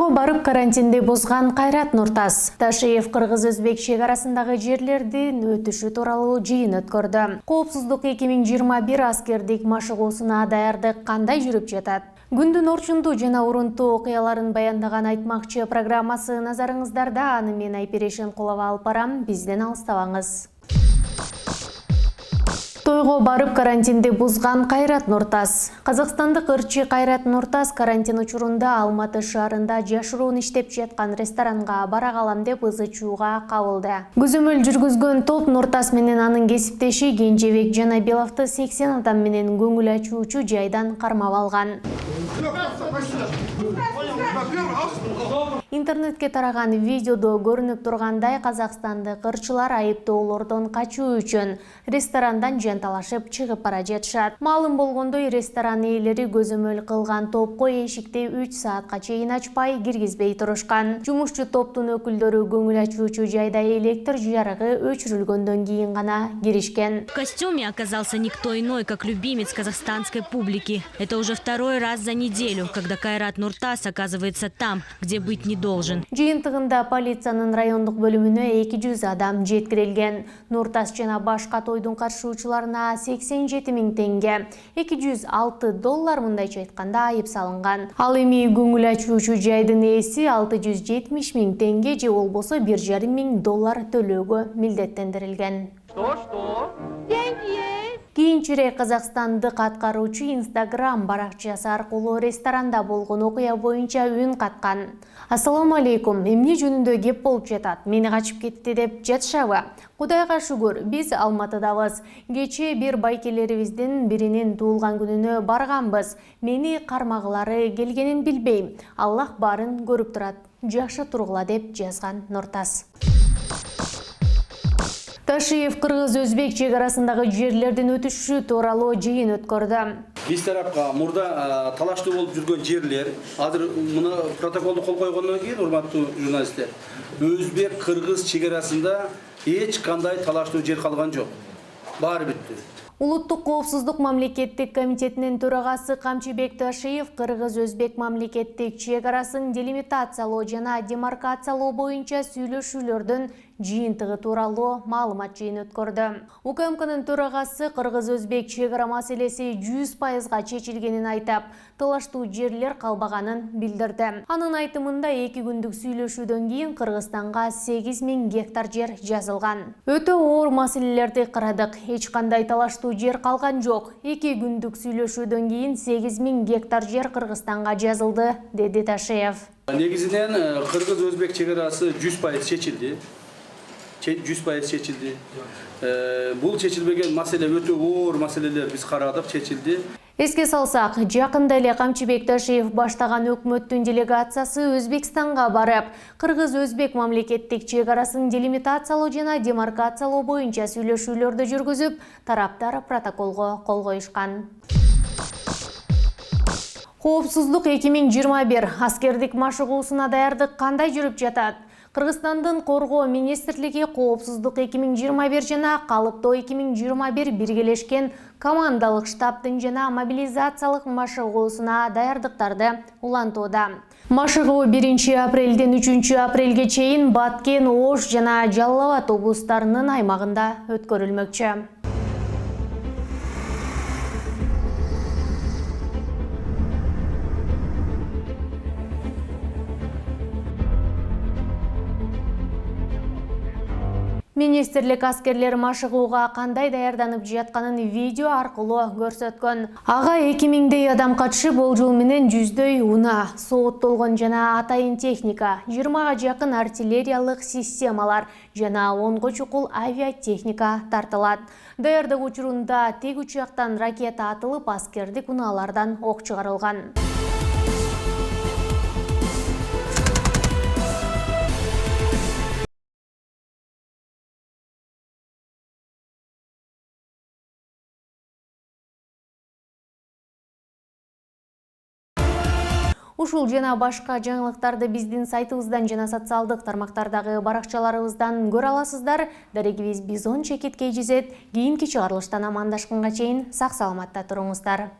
Тойго барып карантинди бузган Кайрат Нуртас Ташиев кыргыз-өзбек чек арасындагы жерлердин өтүшү тууралуу жыйын өткөрдү. Коопсуздук 2021 аскердик машыгуусуна даярдык кандай жүрүп жатат? Күндүн орчундуу жана урунтуу окуяларын баяндаган Айтмакчы программасы назарыңыздарда. Аны мен Айпери Шенкулова алып барам. Бизден алыстабаңыз. Тойго барып карантинди бузган Кайрат Нуртас. Казакстандык ырчы Кайрат Нуртас карантин учурунда Алматы шаарында жашыруун иштеп жаткан ресторанга бара калам деп ызы-чууга кабылды. Көзөмөл жүргүзгөн топ Нуртас менен анын кесиптеши Кенжебек Жанабиловду 80 адам менен көңүл ачуучу жайдан кармап алган. Интернетке тараган видеодо көрүнүп тургандай, казакстандык ырчылар айыптоолордон качуу үчүн ресторандан жанталашып чыгып бара жатышат. Маалым болгондой, ресторан ээлери көзөмөл кылган топко эшикти 3 саатка чейин ачпай, киргизбей турушкан. Жумушчу топтун өкүлдөрү көңүл ачуучу жайда электр жарыгы өчүрүлгөндөн кийин гана киришкен. В костюме оказался никто иной, как любимец казахстанской публики. Это уже второй раз за неделю, когда Кайрат Нуртас оказывается там, где быть не должен. Жыйынтыгында полициянын райондук бөлүмүнө 200 адам жеткирилген. Нуртас жана башка тойдун катышуучуларына 87 000 тенге, $206 мындайча айтканда айып салынган. Ал эми көңүл ачуучу жайдын ээси 670 000 тенге же болбосо $1,5 миң төлөөгө милдеттендирилген. Что? Деньги есть? Кийинчерээк казакстандык аткаруучу Instagram баракчасы аркылуу ресторанда болгон окуя боюнча үн каткан. Ассаламу алейкум, эмне жөнүндө кеп болуп жатат? Мени качып кетти деп жатышабы? Кудайга шүгүр, биз Алматыдабыз. Кечээ бир байкелерибиздин биринин туулган күнүнө барганбыз. Мени кармагылары келгенин билбейм. Аллах барын көрүп турат. Жакшы тургула деп жазган Нуртас. Ташиев кыргыз-өзбек чек арасындагы жерлердин өтүшү тууралуу жыйын өткөрдү. Биз тарапка мурда талаштуу болуп жүргөн жерлер, азыр муну протоколду кол койгондон кийин, урматтуу журналисттер, өзбек кыргыз чек арасында эч кандай талаштуу жер калган жок. Баары бүттү. Улуттук коопсуздук мамлекеттик комитетинин төрагасы Камчыбек Ташиев кыргыз-өзбек мамлекеттик чек арасын делимитациялоо жана демаркациялоо боюнча сүйлөшүүлөрдүн жыйынтыгы тууралуу маалымат жыйын өткөрдү. УКМКнын төрагасы кыргыз-өзбек чек ара маселеси 100% чечилгенин айтып, талаштуу жерлер калбаганын билдирди. Анын айтымында 2 күндүк сүйлөшүүдөн кийин Кыргызстанга 8 000 гектар жер жазылган. Өтө оор маселелерди карадык, эч кандай талаштуу жер калган жок. 2 күндүк сүйлөшүүдөн кийин 8 000 гектар жер Кыргызстанга жазылды, деди Ташиев. Негизинен кыргыз-өзбек чек арасы 100% чечилди. 100% чечилди. Бул чечилбеген маселе өтө оор маселелер биз карадык, чечилди. Эске салсак, жакында эле Камчыбек Ташиев баштаган өкмөттүн делегациясы Өзбекстанга барып, кыргыз-өзбек мамлекеттик чек арасын делимитациялоо жана демаркациялоо боюнча сүйлөшүүлөрдү жүргүзүп, тараптар протоколго кол коюшкан. Коопсуздук 2021 аскердик машыгуусуна даярдык кандай жүрүп жатат? Кыргызстандын Коргоо министрлиги коопсуздук 2021 жана калыптоо 2021 биргелешкен командалык штабтын жана мобилизациялык машыгуусуна даярдыктарды улантууда. Машыгуу 1 апрелден 3 апрелге чейин Баткен, Ош жана Жалал Абад облустарынын аймагында өткөрүлмөкчү. Министрлик аскерлер машыгууга кандай даярданып жатканын видео аркылуу көрсөткөн. Ага 2000 адам катышып, болжол менен 100 унаа, сооттолгон жана атайын техника, 20 жакын артиллериялык системалар жана 10 чукул авиатехника тартылат. Даярдык учурунда тек учактан ракета атылып, аскердик унаалардан ок чыгарылган. Ушул жана башка жаңылыктарды биздин сайтыбыздан жана социалдык тармактардагы баракчаларыбыздан көрө аласыздар. Дарегибиз Бизон Чекит KGZ. Кийинки чыгарылыштан амандашканга чейин сак саламатта туруңуздар.